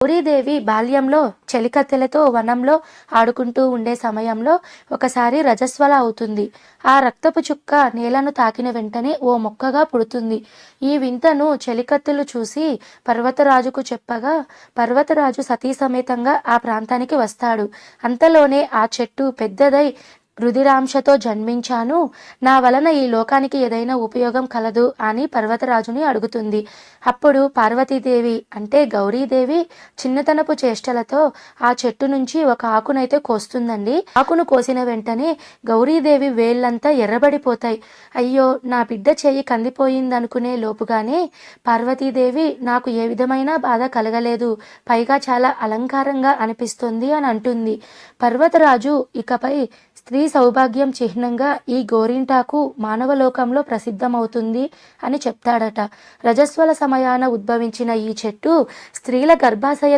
గౌరీదేవి బాల్యంలో చెలికత్తెలతో వనంలో ఆడుకుంటూ ఉండే సమయంలో ఒకసారి రజస్వల అవుతుంది. ఆ రక్తపు చుక్క నేలను తాకిన వెంటనే ఓ మొక్కగా పుడుతుంది. ఈ వింతను చెలికత్తెలు చూసి పర్వతరాజుకు చెప్పగా పర్వతరాజు సతీ సమేతంగా ఆ ప్రాంతానికి వస్తాడు. అంతలోనే ఆ చెట్టు పెద్దదై రుధిరాంశతో జన్మించాను, నా వలన ఈ లోకానికి ఏదైనా ఉపయోగం కలదు అని పర్వతరాజుని అడుగుతుంది. అప్పుడు పార్వతీదేవి అంటే గౌరీదేవి చిన్నతనపు చేష్టలతో ఆ చెట్టు నుంచి ఒక ఆకునైతే కోస్తుందండి. ఆకును కోసిన వెంటనే గౌరీదేవి వేళ్ళంతా ఎర్రబడిపోతాయి. అయ్యో, నా బిడ్డ చెయ్యి కందిపోయిందనుకునే లోపుగానే పార్వతీదేవి నాకు ఏ విధమైన బాధ కలగలేదు, పైగా చాలా అలంకారంగా అనిపిస్తుంది అని అంటుంది. పర్వతరాజు ఇకపై స్త్రీ సౌభాగ్యం చిహ్నంగా ఈ గోరింటాకు మానవలోకంలో ప్రసిద్ధమవుతుంది అని చెప్తాడట. రజస్వల సమయాన ఉద్భవించిన ఈ చెట్టు స్త్రీల గర్భాశయ